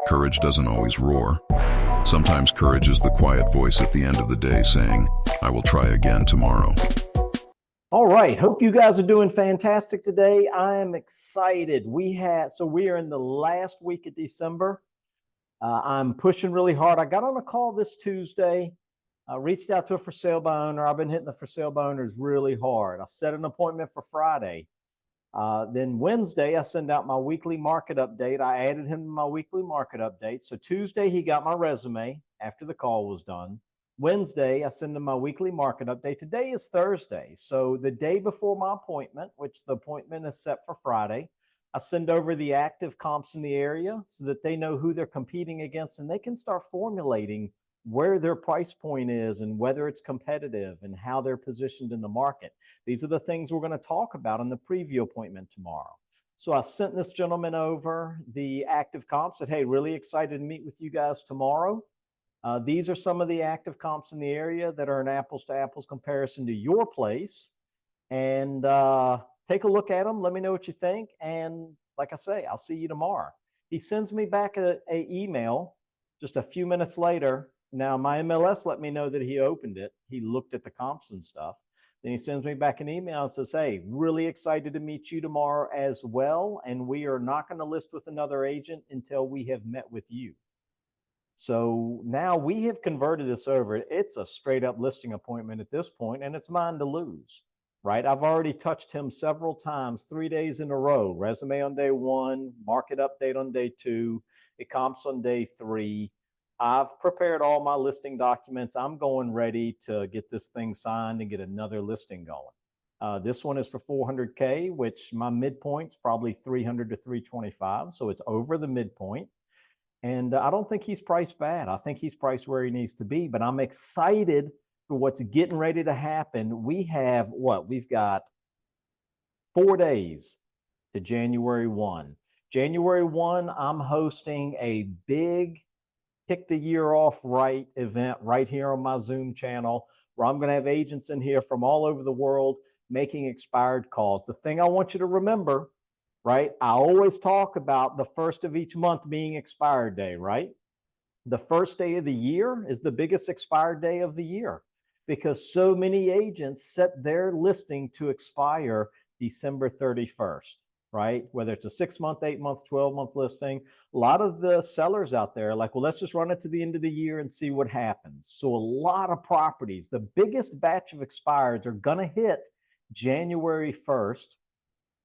Courage doesn't always roar. Sometimes courage is the quiet voice at the end of the day saying, I will try again tomorrow. All right. Hope you guys are doing fantastic today. I am excited. We are in the last week of December. I'm pushing really hard. I got on a call this Tuesday. I reached out to a for sale by owner. I've been hitting the for sale by owners really hard. I set an appointment for Friday. Then Wednesday, I send out my weekly market update. I added him to my weekly market update. So Tuesday, he got my resume after the call was done. Wednesday, I send him my weekly market update. Today is Thursday. So the day before my appointment, which the appointment is set for Friday, I send over the active comps in the area so that they know who they're competing against and they can start formulating where their price point is and whether it's competitive and how they're positioned in the market. These are the things we're going to talk about in the preview appointment tomorrow. So I sent this gentleman over the active comps, said, hey, really excited to meet with you guys tomorrow. These are some of the active comps in the area that are an apples to apples comparison to your place. And take a look at them. Let me know what you think. And like I say, I'll see you tomorrow. He sends me back a email just a few minutes later. Now, my MLS let me know that he opened it. He looked at the comps and stuff. Then he sends me back an email and says, hey, really excited to meet you tomorrow as well. And we are not going to list with another agent until we have met with you. So now we have converted this over. It's a straight up listing appointment at this point, and it's mine to lose, right? I've already touched him several times, 3 days in a row. Resume on day one, market update on day two, it comps on day three. I've prepared all my listing documents. I'm going ready to get this thing signed and get another listing going. This one is for 400K, which my midpoint's probably 300 to 325. So it's over the midpoint. And I don't think he's priced bad. I think he's priced where he needs to be, but I'm excited for what's getting ready to happen. We have We've got 4 days to January 1. January 1, I'm hosting a big Kick the Year Off Right event right here on my Zoom channel, where I'm going to have agents in here from all over the world making expired calls. The thing I want you to remember, right? I always talk about the first of each month being expired day, right? The first day of the year is the biggest expired day of the year because so many agents set their listing to expire December 31st. Right? Whether it's a 6-month, 8-month, 12-month listing, a lot of the sellers out there are like, well, let's just run it to the end of the year and see what happens. So a lot of properties, the biggest batch of expireds are going to hit January 1st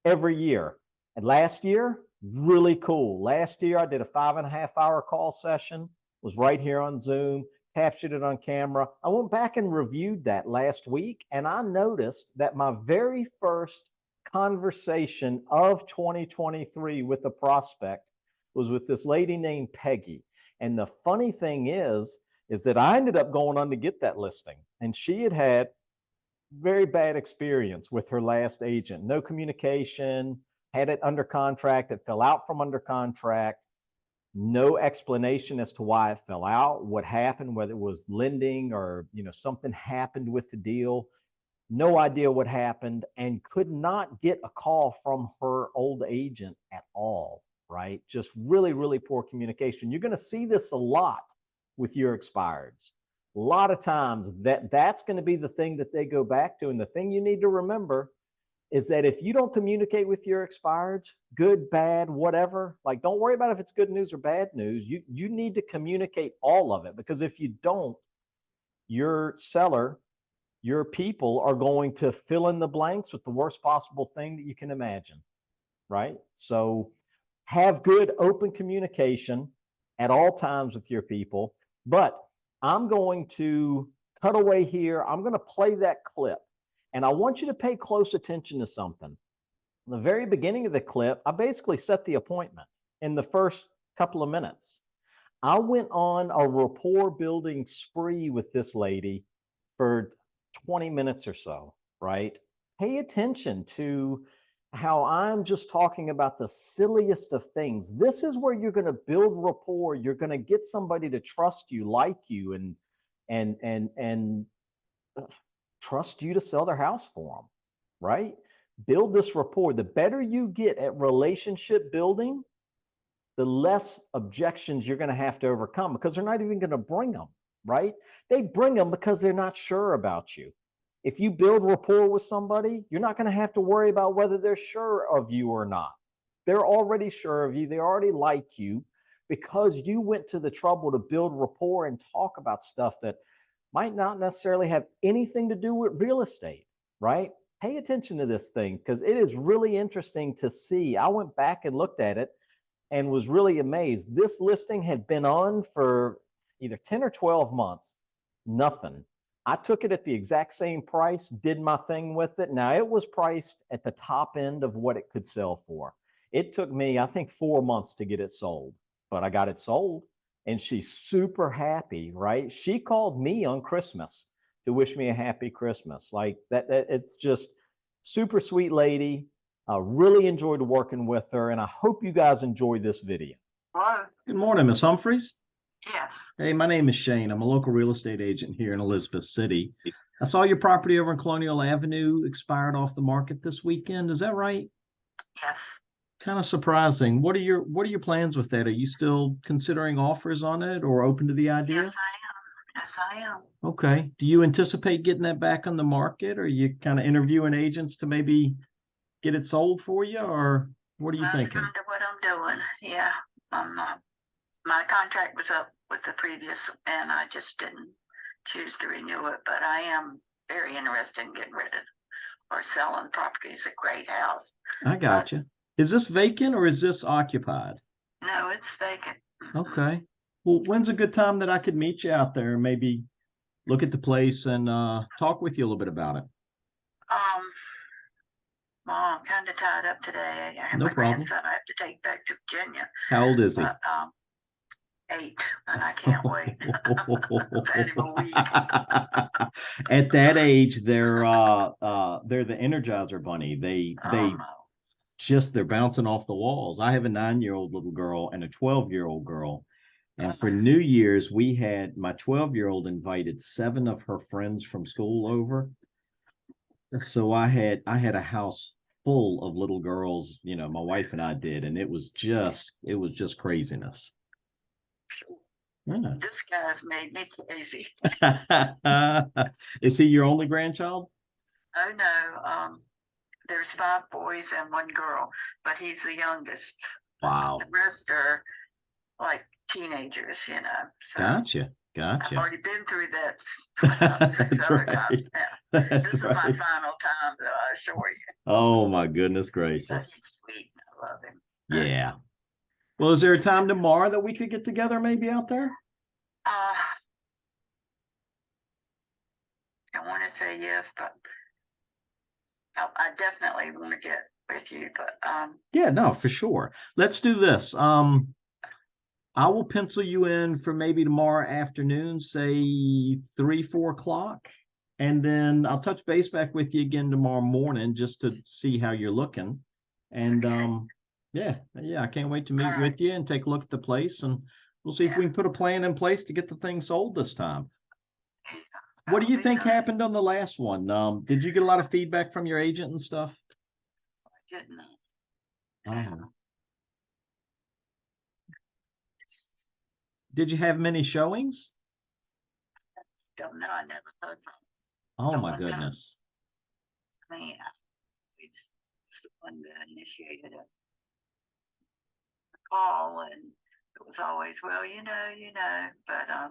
every year. And last year, really cool. Last year, I did a 5.5-hour call session, was right here on Zoom, captured it on camera. I went back and reviewed that last week, and I noticed that my very first conversation of 2023 with the prospect was with this lady named Peggy. And the funny thing is that I ended up going on to get that listing, and she had had very bad experience with her last agent. No communication, had it under contract, it fell out from under contract. No explanation as to why it fell out, what happened, whether it was lending or something happened with the deal. No idea what happened, and could not get a call from her old agent at all, right? Just really, really poor communication. You're going to see this a lot with your expireds. A lot of times that's going to be the thing that they go back to. And the thing you need to remember is that if you don't communicate with your expireds, good, bad, whatever, like don't worry about if it's good news or bad news. You need to communicate all of it, because if you don't, your seller, your people are going to fill in the blanks with the worst possible thing that you can imagine, right? So have good open communication at all times with your people. But I'm going to cut away here. I'm going to play that clip, and I want you to pay close attention to something. In the very beginning of the clip, I basically set the appointment in the first couple of minutes. I went on a rapport building spree with this lady for 20 minutes or so, right? Pay attention to how I'm just talking about the silliest of things. This is where you're going to build rapport. You're going to get somebody to trust you, like you, and trust you to sell their house for them, right? Build this rapport. The better you get at relationship building, the less objections you're going to have to overcome, because they're not even going to bring them, right? They bring them because they're not sure about you. If you build rapport with somebody, you're not going to have to worry about whether they're sure of you or not. They're already sure of you. They already like you because you went to the trouble to build rapport and talk about stuff that might not necessarily have anything to do with real estate, right? Pay attention to this thing because it is really interesting to see. I went back and looked at it and was really amazed. This listing had been on for either 10 or 12 months, nothing. I took it at the exact same price, did my thing with it. Now, it was priced at the top end of what it could sell for. It took me, I think, 4 months to get it sold, but I got it sold and she's super happy, right? She called me on Christmas to wish me a happy Christmas. Like that it's just super sweet lady. I really enjoyed working with her, and I hope you guys enjoyed this video. Hello? Good morning, Miss Humphreys. Yes. Hey, my name is Shane. I'm a local real estate agent here in Elizabeth City. I saw your property over in Colonial Avenue expired off the market this weekend. Is that right? Yes. Kind of surprising. What are your plans with that? Are you still considering offers on it or open to the idea? Yes, I am. Yes, I am. Okay. Do you anticipate getting that back on the market, or are you kind of interviewing agents to maybe get it sold for you, or what are you That's thinking? kind of what I'm doing. Yeah. My contract was up with the previous, and I just didn't choose to renew it. But I am very interested in getting rid of or selling properties. A great house. I got you. Is this vacant or is this occupied? No, it's vacant. Okay. Well, when's a good time that I could meet you out there and maybe look at the place and talk with you a little bit about it? Well, I'm kind of tied up today. I have No my problem. grandson I have to take back to Virginia. How old is he? But 8, and I can't wait. I've had him a week. At that age, they're the Energizer Bunny. They No. they're bouncing off the walls. I have a 9-year-old little girl and a 12-year-old girl. And for New Year's, we had my 12-year-old invited 7 of her friends from school over. So I had a house full of little girls, my wife and I did, and it was just craziness. Yeah. This guy's made me crazy. Is he your only grandchild? Oh no, there's 5 boys and 1 girl, but he's the youngest. Wow. The rest are like teenagers, So Gotcha. I've already been through that 6 That's other right. times now. That's This is my right. final time, though, I assure you. Oh my goodness But gracious. he's sweet. I love him. Yeah. Well, is there a time tomorrow that we could get together maybe out there? I want to say yes, but I definitely want to get with you. But Yeah, no, for sure. Let's do this. I will pencil you in for maybe tomorrow afternoon, say 3-4 o'clock. And then I'll touch base back with you again tomorrow morning just to see how you're looking. And Okay. yeah, I can't wait to meet All right. with you and take a look at the place, and we'll see if we can put a plan in place to get the thing sold this time. What do you think happened on the last one? Did you get a lot of feedback from your agent and stuff? I didn't. Oh. Did you have many showings? Don't know. I never heard from him. Oh No my one time. goodness. I mean, he's the one that initiated a call, and it was always, well, but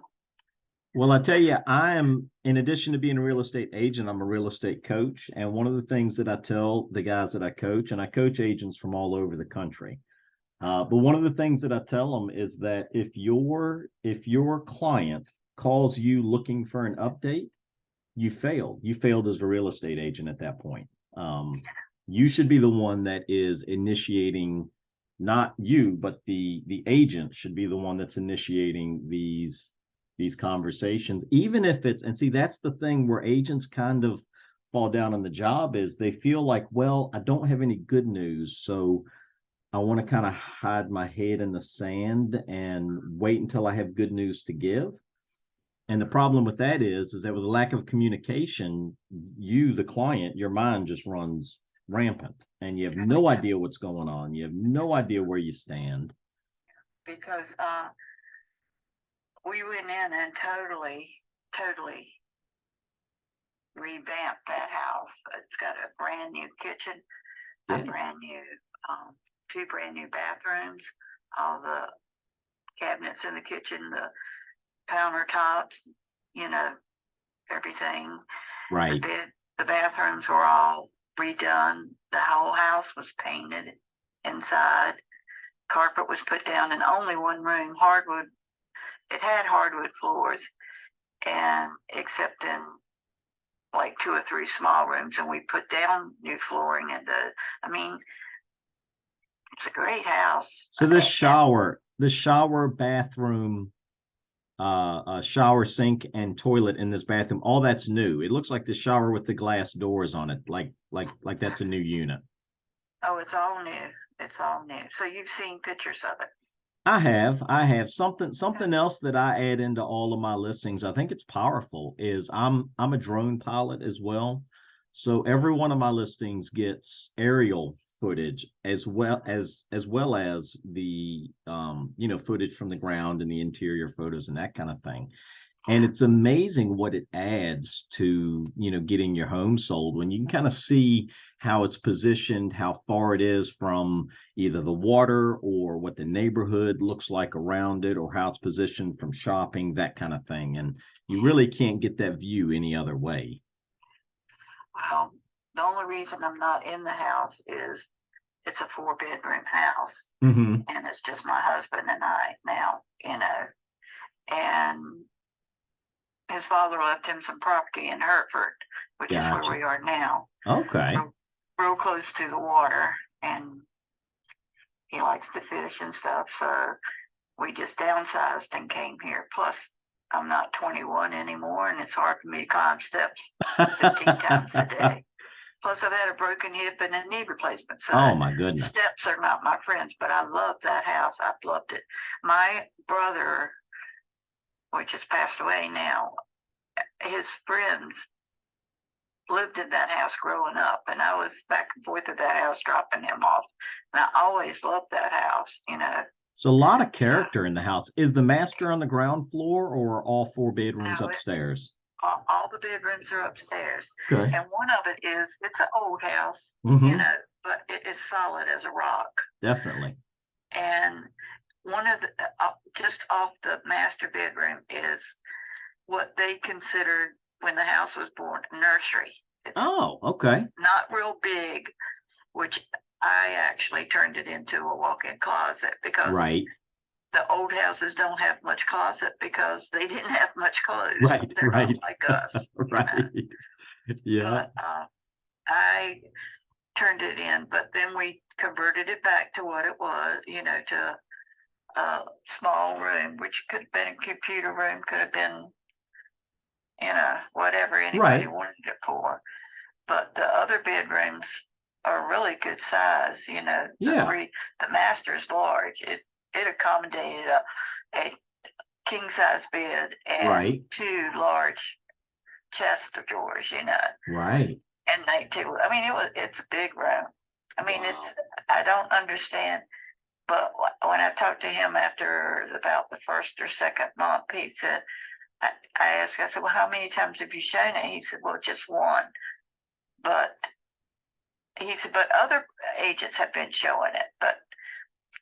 Well, I tell you, I am, in addition to being a real estate agent, I'm a real estate coach. And one of the things that I tell the guys that I coach, and I coach agents from all over the country. But one of the things that I tell them is that if your client calls you looking for an update, you failed. You failed as a real estate agent at that point. You should be the one that is initiating, not you, but the agent should be the one that's initiating these conversations, even if it's, and see, that's the thing where agents kind of fall down on the job, is they feel like, well, I don't have any good news, so I want to kind of hide my head in the sand and wait until I have good news to give. And the problem with that is that with a lack of communication, you, the client, your mind just runs rampant and you have no idea what's going on. You have no idea where you stand. because we went in and totally revamped that house. It's got a brand new kitchen, a Yeah. brand new, 2 brand new bathrooms, all the cabinets in the kitchen, the countertops, you know, everything. Right. The bathrooms were all redone. The whole house was painted inside. Carpet was put down in only one room, hardwood. It had hardwood floors, and except in like 2 or 3 small rooms, and we put down new flooring and I mean, it's a great house. So this shower, bathroom, shower, sink, and toilet in this bathroom, all that's new. It looks like the shower with the glass doors on it, like that's a new unit. Oh, it's all new. It's all new. So you've seen pictures of it. I have something else that I add into all of my listings. I think it's powerful is I'm a drone pilot as well. So every one of my listings gets aerial footage as well as the footage from the ground and the interior photos and that kind of thing. And it's amazing what it adds to, getting your home sold when you can kind of see how it's positioned, how far it is from either the water or what the neighborhood looks like around it, or how it's positioned from shopping, that kind of thing. And you really can't get that view any other way. Well, the only reason I'm not in the house is it's a 4-bedroom house, Mm-hmm. and it's just my husband and I now, and his father left him some property in Hertford, which is Gotcha. where we are now. Okay. Real close to the water, and he likes to fish and stuff, so we just downsized and came here. Plus, I'm not 21 anymore, and it's hard for me to climb steps 15 times a day. Plus, I've had a broken hip and a knee replacement, so Oh my goodness. steps are not my friends, but I love that house. I've loved it. My brother, which has passed away now, his friends lived in that house growing up, and I was back and forth to that house dropping him off, and I always loved that house. So a lot of character in the house. Is the master on the ground floor or all 4 bedrooms No, upstairs? all the bedrooms are upstairs, Okay. and one of it it's an old house, Mhm. but it is solid as a rock. Definitely. And one of the just off the master bedroom is what they considered when the house was born nursery. It's Oh, okay. not real big, which I actually turned it into a walk-in closet, because Right. the old houses don't have much closet because they didn't have much clothes. Right, They're right. not like us. Right. Yeah. But I turned it in, but then we converted it back to what it was, to a small room, which could have been a computer room, could have been, whatever anybody Right. wanted it for. But the other bedrooms are really good size, Yeah. The master's large. It accommodated a king size bed and Right. 2 large chest of drawers, Right. and night table. I mean, it's a big room. I mean, Wow. I don't understand, but when I talked to him after about the 1st or 2nd month, he said, I asked, I said, well, how many times have you shown it? He said, well, just one. But he said, but other agents have been showing it. But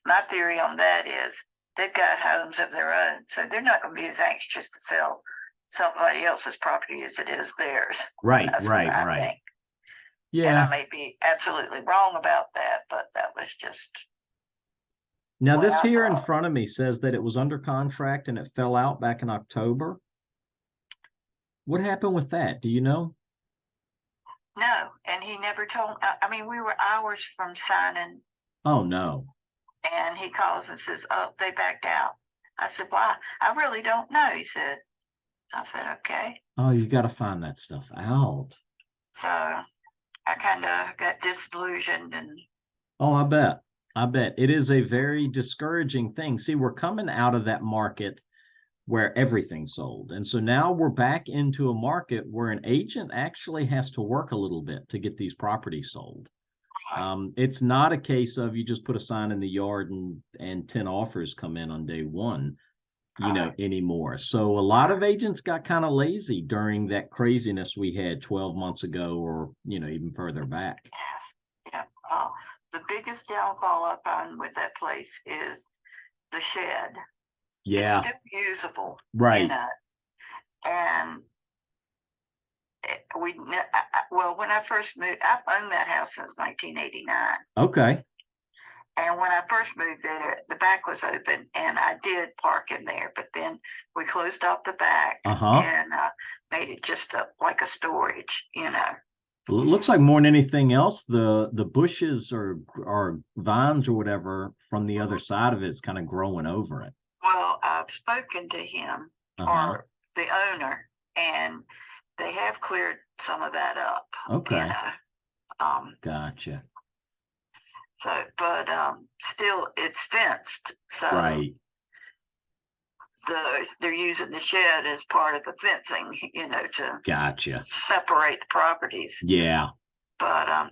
my theory on that is they've got homes of their own, so they're not going to be as anxious to sell somebody else's property as it is theirs. Right. That's Right. what I Right. think. And Yeah. I may be absolutely wrong about that, but that was just Now what this I here in thought. front of me says that it was under contract and it fell out back in October. What happened with that? Do you know? No, and he never told. I mean, we were hours from signing, Oh no. and he calls and says, "Oh, they backed out." I said, "Why?" I really don't know. He said. I said, "Okay." Oh, you got to find that stuff out. So I kind of got disillusioned, and Oh, I bet. I bet it is a very discouraging thing. See, we're coming out of that market where everything's sold. And so now we're back into a market where an agent actually has to work a little bit to get these properties sold. It's not a case of you just put a sign in the yard and 10 offers come in on day one, anymore. So a lot of agents got kind of lazy during that craziness we had 12 months ago, or, even further back. Yeah. The biggest downfall I find with that place is the shed. Yeah. It's still usable. Right. And well, when I first moved, I've owned that house since 1989. Okay. And when I first moved there, the back was open, and I did park in there. But then we closed off the back and made it just like a storage, Well, it looks like more than anything else, the bushes or vines or whatever from the other side of it is kind of growing over it. Well, I've spoken to him or the owner, and they have cleared some of that up. Okay. Gotcha. So, but still, it's fenced. So right. They're using the shed as part of the fencing, to Gotcha. separate the properties. Yeah. But I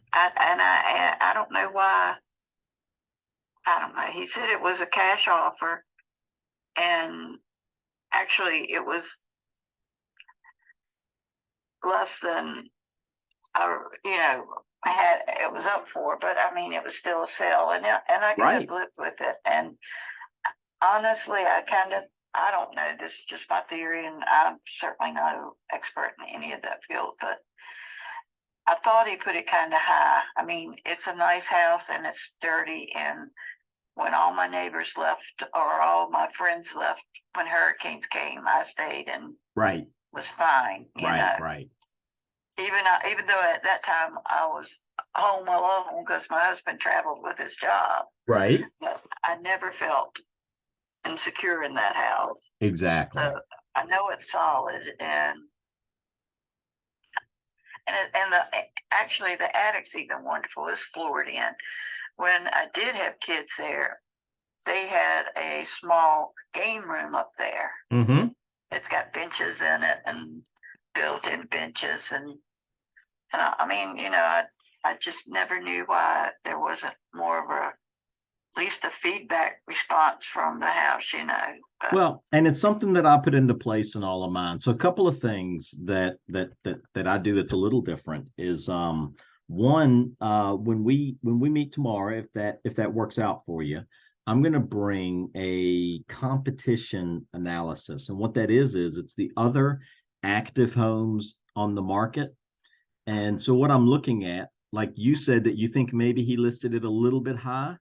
don't know why. I don't know. He said it was a cash offer, and actually it was less than it was up for, but I mean it was still a sale, and I could have lived with it. And honestly, I don't know. This is just my theory, and I'm certainly no expert in any of that field, but I thought he put it kind of high. I mean, it's a nice house and it's sturdy, and when all my neighbors left or all my friends left when hurricanes came, I stayed and was fine. Right. Even though at that time I was home alone because my husband traveled with his job. Right. But I never felt insecure in that house. Exactly. So I know it's solid, and actually the attic's even wonderful. It's floored in. When I did have kids there, they had a small game room up there. Mm-hmm. It's got benches in it and built-in benches, and I mean, I just never knew why there wasn't more of at least a feedback response from the house, But, well, and it's something that I put into place in all of mine. So a couple of things that I do that's a little different is one, when we meet tomorrow, if that works out for you, I'm going to bring a competition analysis. And what that is it's the other active homes on the market. And so what I'm looking at, like you said, that you think maybe he listed it a little bit high.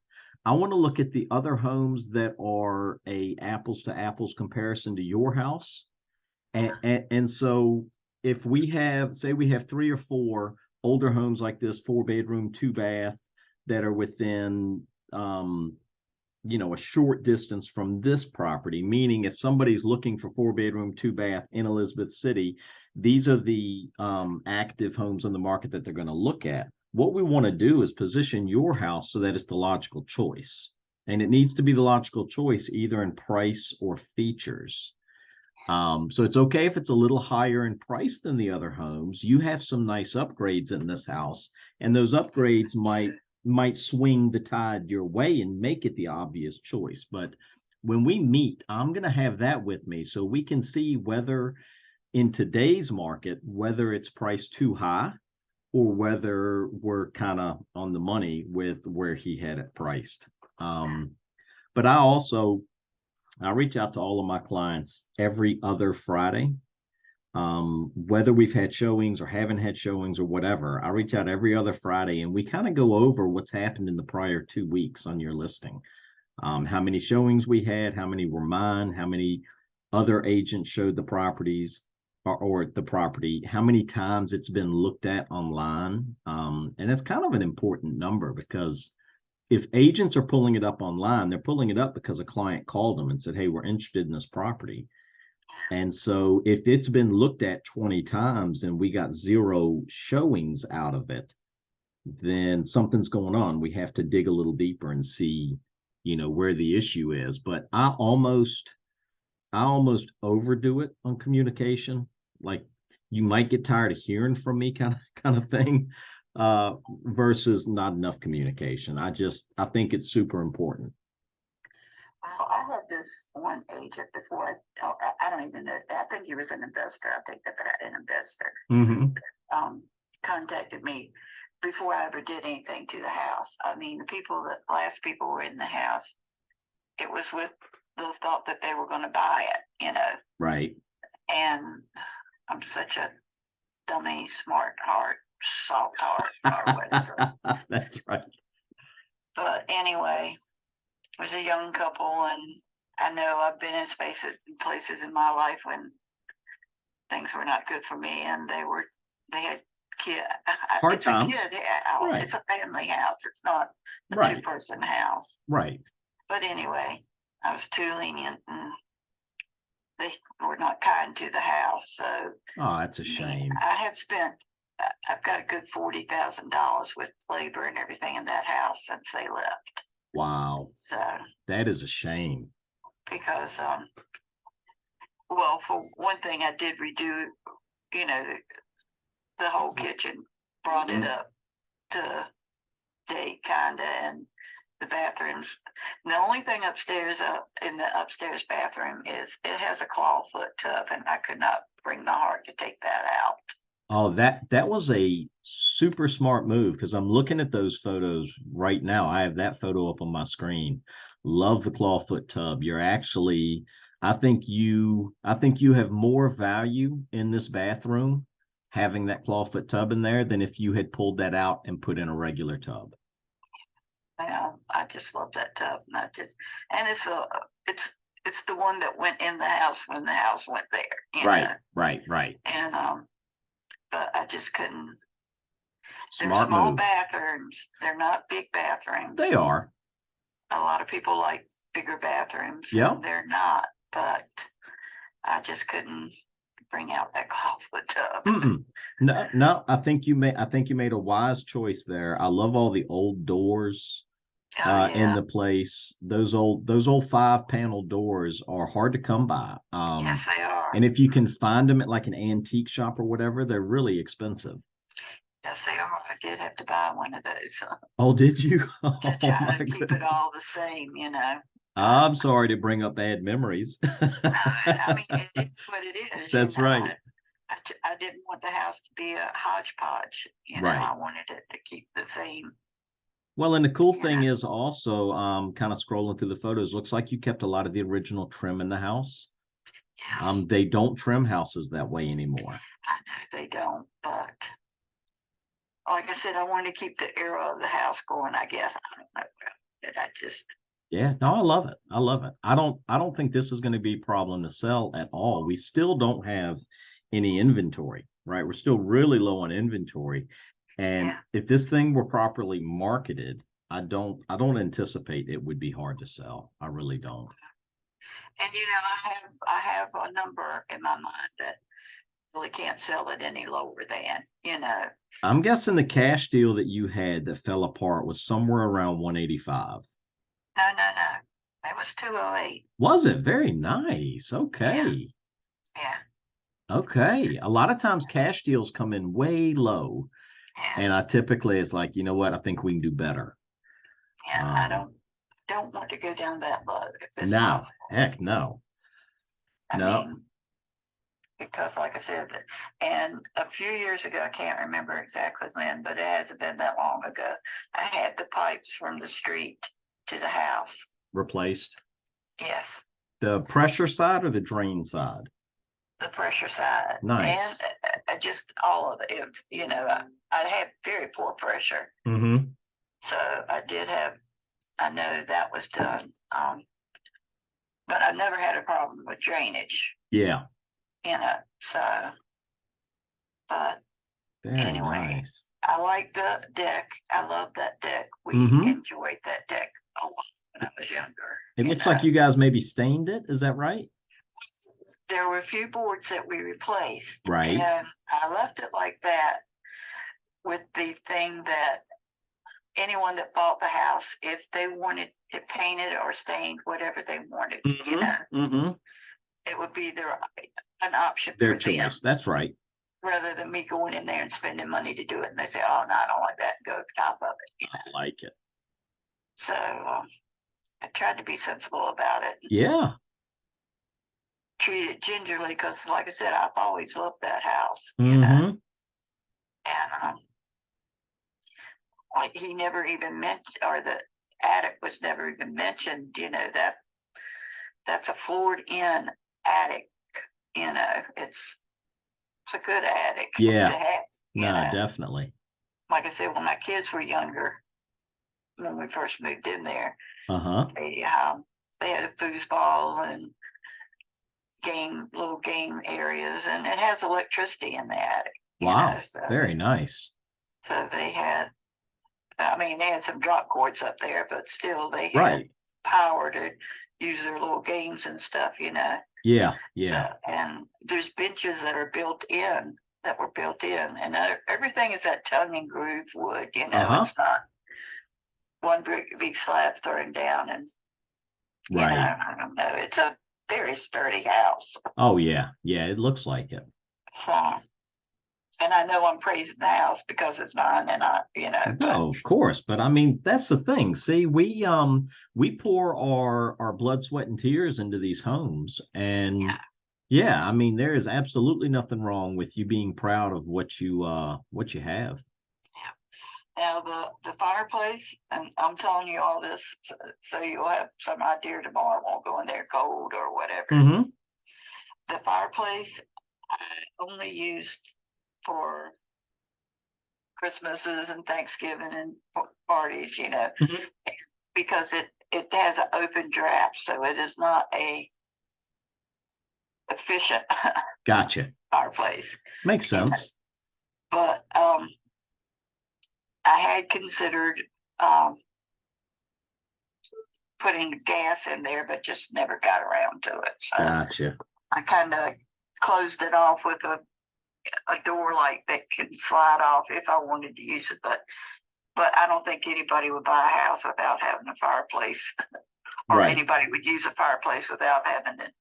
I want to look at the other homes that are a apples to apples comparison to your house. And so if we have 3 or 4 older homes like this, 4-bedroom, 2-bath, that are within, a short distance from this property, meaning if somebody's looking for 4-bedroom, 2-bath in Elizabeth City, these are the active homes on the market that they're going to look at. What we want to do is position your house so that it's the logical choice. And it needs to be the logical choice either in price or features. So it's okay if it's a little higher in price than the other homes. You have some nice upgrades in this house, and those upgrades might swing the tide your way and make it the obvious choice. But when we meet, I'm going to have that with me so we can see whether in today's market, whether it's priced too high or whether we're kind of on the money with where he had it priced. But I reach out to all of my clients every other Friday, whether we've had showings or haven't had showings or whatever. I reach out every other Friday, and we kind of go over what's happened in the prior 2 weeks on your listing. How many showings we had, how many were mine, how many other agents showed the properties or the property, how many times it's been looked at online. And that's kind of an important number, because if agents are pulling it up online, they're pulling it up because a client called them and said, hey, we're interested in this property. And so if it's been looked at 20 times and we got 0 showings out of it, then something's going on. We have to dig a little deeper and see, where the issue is. But I almost overdo it on communication. Like, you might get tired of hearing from me kind of thing. versus not enough communication. I think it's super important. Well, I had this one agent before. I don't even know. I think he was an investor. I think that an investor contacted me before I ever did anything to the house. I mean, the last people were in the house. It was with the thought that they were going to buy it, you know. Right. And I'm such a dummy, smart heart, soft heart, or whatever. That's right. But anyway, it was a young couple, and I know I've been in places in my life when things were not good for me, and they had kids. Hard It's times. a kid house. Right. It's a family house. It's not a Right. two-person house. Right. But anyway, I was too lenient, and they were not kind to the house. So Oh, that's a shame. I've got a good $40,000 with labor and everything in that house since they left. Wow. So That is a shame. because well, for one thing, I did redo, you know, the whole kitchen, brought it up to date kinda, and the bathrooms. The only thing upstairs in the upstairs bathroom is it has a clawfoot tub, and I could not bring the heart to take that out. Oh, that was a super smart move, because I'm looking at those photos right now. I have that photo up on my screen. Love the clawfoot tub. You're actually, I think you have more value in this bathroom having that clawfoot tub in there than if you had pulled that out and put in a regular tub. I just love that tub, and it's the one that went in the house when the house went there. You know? Right. And but I just couldn't. They're Smart small move. bathrooms. They're not big bathrooms. They are. A lot of people like bigger bathrooms. Yep. They're not, but I just couldn't bring out that clawfoot tub. No. I think you made a wise choice there. I love all the old doors in the place. Those old 5-panel doors are hard to come by. Yes, they are. And if you can find them at like an antique shop or whatever, they're really expensive. Yes, they are. I did have to buy one of those Oh, did you? Oh, to try my to keep goodness. it all the same, you know. I'm sorry to bring up bad memories. I mean, it's what it is. That's right. I didn't want the house to be a hodgepodge. You know, Right. I wanted it to keep the same. Well, and the cool thing is also, kind of scrolling through the photos, looks like you kept a lot of the original trim in the house. Yes. They don't trim houses that way anymore. I know they don't, but like I said, I wanted to keep the era of the house going, I guess. I don't know. But I just. Yeah, no, I love it. I don't think this is going to be a problem to sell at all. We still don't have any inventory, right? We're still really low on inventory. And if this thing were properly marketed, I don't anticipate it would be hard to sell. I really don't. And you know, I have a number in my mind that really can't sell it any lower than, you know. I'm guessing the cash deal that you had that fell apart was somewhere around 185. No. It was 208. Was it? Very nice. Okay. Yeah. Okay. A lot of times cash deals come in way low. Yeah. And I typically, it's like, you know what? I think we can do better. Yeah. I don't want to go down that low if it's No, possible. heck no. I mean, because like I said, and a few years ago, I can't remember exactly when, but it hasn't been that long ago, I had the pipes from the street to the house Replaced. Yes. The pressure side or the drain side? The pressure side. Nice. And just all of it. You know, I had very poor pressure. Mm-hmm. So I know that was done. But I never had a problem with drainage. Yeah. You know, so, but Very anyway, nice. I like the deck. I love that deck. We enjoyed that deck a lot when I was younger. It looks like you guys maybe stained it. Is that right? There were a few boards that we replaced. Right. And I left it like that with the thing that anyone that bought the house, if they wanted it painted or stained, whatever they wanted, you know, it would be an option Their for choice. them. That's right. rather than me going in there and spending money to do it. And they say, oh, no, I don't like that. Go over top of it. You know? I like it. So I tried to be sensible about it. Yeah. Treat it gingerly because, like I said, I've always loved that house. You Mm-hmm. know? And like he never even mentioned, or the attic was never even mentioned. You know, that's a floored-in attic. You know, it's a good attic Yeah. to have. You No, know? definitely. Like I said, when my kids were younger, when we first moved in there, Uh-huh. they had a foosball and little game areas, and it has electricity in the attic. Wow. So, Very nice. so they had, I mean, they had some drop cords up there, but still they had Right. power to use their little games and stuff, you know. Yeah. Yeah. So, and there's benches that were built in, and everything is that tongue and groove wood, you know. Uh-huh. It's not one big slab thrown down, and you know, Right. I don't know. It's a very sturdy house. Oh, yeah. Yeah, it looks like it. So, and I know I'm praising the house because it's mine, and you know. No, of course. But I mean, that's the thing. See, we pour our blood, sweat, and tears into these homes. And yeah, I mean, there is absolutely nothing wrong with you being proud of what you have. Now the fireplace, and I'm telling you all this so you'll have some idea tomorrow. Won't go in there cold or whatever. Mm-hmm. The fireplace I only used for Christmases and Thanksgiving and parties, you know, Mhm. because it has an open draft, so it is not a efficient Gotcha. fireplace. Makes sense. But I had considered putting gas in there, but just never got around to it. So Gotcha. I kind of closed it off with a door like that can slide off if I wanted to use it. But I don't think anybody would buy a house without having a fireplace, or Right. anybody would use a fireplace without having it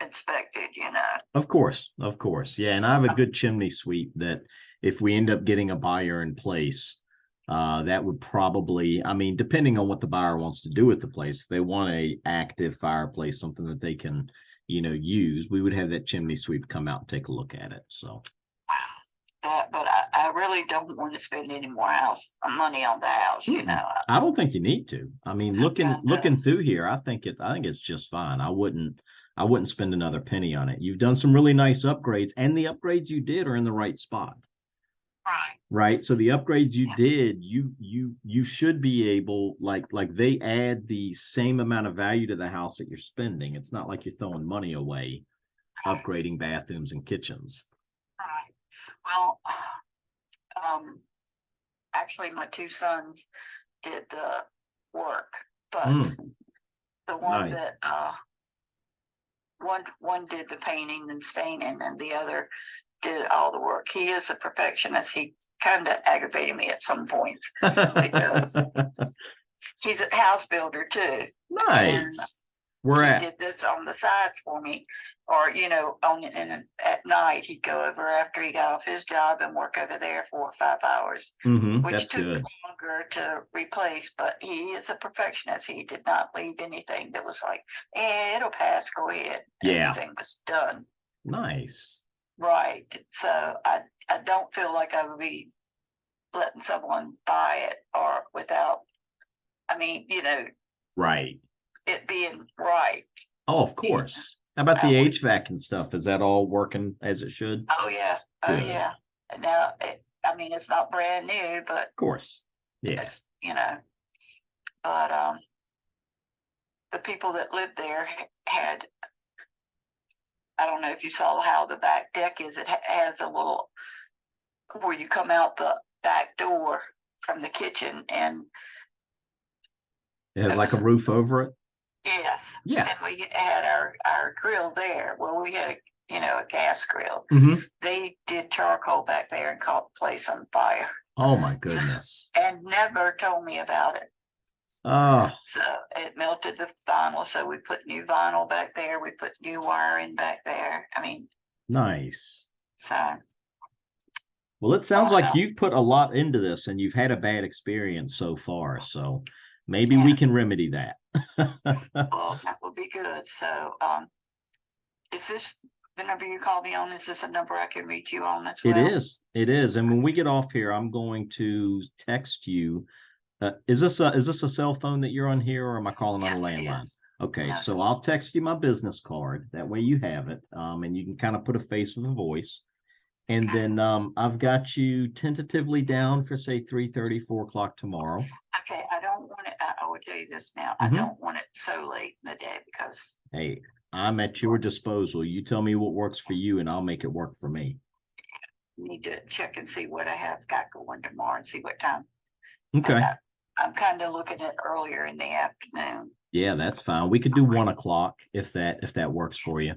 inspected, you know. Of course. Of course. Yeah. And I have a good chimney sweep that if we end up getting a buyer in place, that would probably, I mean, depending on what the buyer wants to do with the place, if they want a active fireplace, something that they can, you know, use, we would have that chimney sweep come out and take a look at it. So. But I really don't want to spend any more money on the house, you know. I don't think you need to. I mean, looking through here, I think it's just fine. I wouldn't spend another penny on it. You've done some really nice upgrades, and the upgrades you did are in the right spot. Right. Right. So the upgrades you did, you should be able, like they add the same amount of value to the house that you're spending. It's not like you're throwing money away upgrading bathrooms and kitchens. Right. Well, actually, my two sons did the work, but the one Nice. that one did the painting and staining, and the other did all the work. He is a perfectionist. He kind of aggravated me at some points because he's a house builder too. Nice. And We're he at. did this on the sides for me, or you know, at night he'd go over after he got off his job and work over there 4 or 5 hours, which That's took good. longer to replace. But he is a perfectionist. He did not leave anything that was like, it'll pass. Go ahead. Yeah. Everything was done. Nice. Right. So I don't feel like I would be letting someone buy it or without. I mean, you know. Right. It being right. Oh, of course. How about the I would- HVAC and stuff? Is that all working as it should? Oh yeah. Oh Good. yeah. And now, I mean, it's not brand new, but Of course. Yeah. it's, you know, but the people that lived there had, I don't know if you saw how the back deck is. It has a little where you come out the back door from the kitchen, and It has like a roof over it. yes, Yeah. and we had our grill there. Well, we had a gas grill. Mm-hmm. They did charcoal back there and caught the place on fire. Oh my goodness. And never told me about it. Oh. So it melted the vinyl. So we put new vinyl back there. We put new wiring back there. I mean, Nice. so Well, it sounds Oh, like no. you've put a lot into this and you've had a bad experience so far. So maybe Yeah. we can remedy that. Well, that would be good. So, is this the number you called me on? Is this a number I can reach you on as It well? is. It is. And when we get off here, I'm going to text you. Is this a cell phone that you're on here, or am I calling on a Yes, it landline? is. Okay, Yes. so I'll text you my business card. That way you have it, and you can kind of put a face with a voice. And then I've got you tentatively down for say 3:30, 4 o'clock tomorrow. Okay, I don't want it. I will tell you this now. I Mhm. don't want it so late in the day because Hey, I'm at your disposal. You tell me what works for you, and I'll make it work for me. I need to check and see what I have got going tomorrow and see what time. Okay. I'm kind of looking at earlier in the afternoon. Yeah, that's fine. We could do 1 o'clock if that works for you.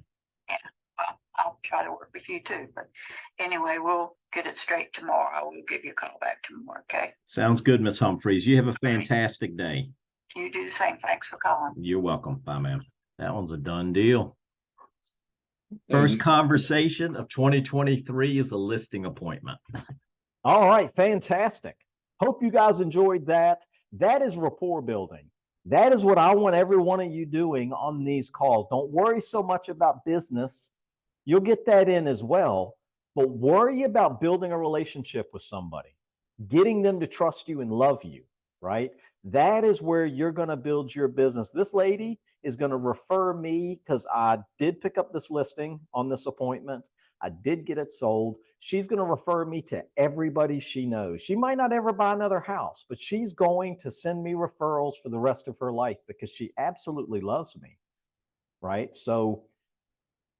Well, I'll try to work with you too. But anyway, we'll get it straight tomorrow. I will give you a call back tomorrow. Okay. Sounds good, Miss Humphreys. You have a fantastic day. You do the same. Thanks for calling. You're welcome. Bye, ma'am. That one's a done deal. Hey, First conversation of 2023 is a listing appointment. all right, fantastic. Hope you guys enjoyed that. That is rapport building. That is what I want every one of you doing on these calls. Don't worry so much about business. You'll get that in as well, but worry about building a relationship with somebody, getting them to trust you and love you, right? That is where you're going to build your business. This lady is going to refer me because I did pick up this listing on this appointment. I did get it sold. She's going to refer me to everybody she knows. She might not ever buy another house, but she's going to send me referrals for the rest of her life because she absolutely loves me, right? So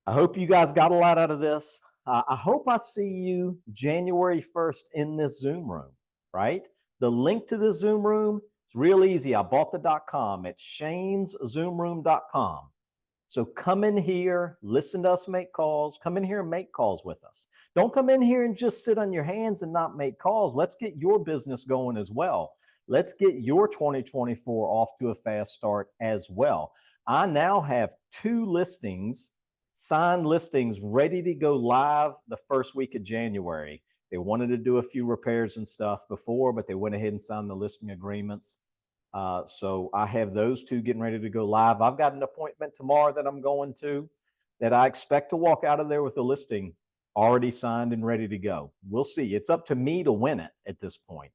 I hope you guys got a lot out of this. I hope I see you January 1st in this Zoom room, right? The link to this Zoom room is real easy. I bought the .com at shaneszoomroom.com. So come in here, listen to us make calls, come in here and make calls with us. Don't come in here and just sit on your hands and not make calls. Let's get your business going as well. Let's get your 2024 off to a fast start as well. I now have 2 listings, signed listings, ready to go live the first week of January. They wanted to do a few repairs and stuff before, but they went ahead and signed the listing agreements. So I have those 2 getting ready to go live. I've got an appointment tomorrow that I'm going to that I expect to walk out of there with a listing already signed and ready to go. We'll see. It's up to me to win it at this point.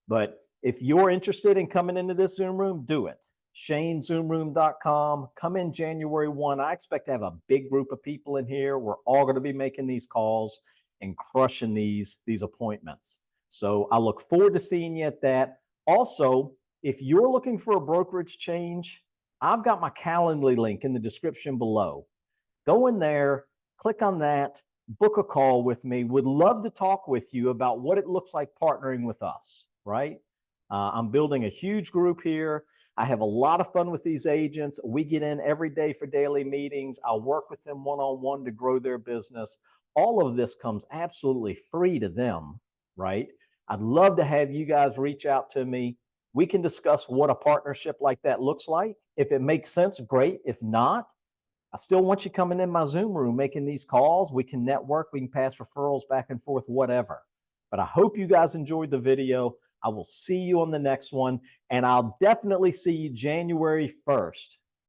But if you're interested in coming into this Zoom room, do it. shanezoomroom.com. Come in January 1. I expect to have a big group of people in here. We're all going to be making these calls and crushing these appointments. So I look forward to seeing you at that. Also, if you're looking for a brokerage change, I've got my Calendly link in the description below. Go in there, click on that, book a call with me. Would love to talk with you about what it looks like partnering with us, right? I'm building a huge group here. I have a lot of fun with these agents. We get in every day for daily meetings. I'll work with them one-on-one to grow their business. All of this comes absolutely free to them, right? I'd love to have you guys reach out to me. We can discuss what a partnership like that looks like. If it makes sense, great. If not, I still want you coming in my Zoom room, making these calls. We can network, we can pass referrals back and forth, whatever. But I hope you guys enjoyed the video. I will see you on the next one, and I'll definitely see you January 1st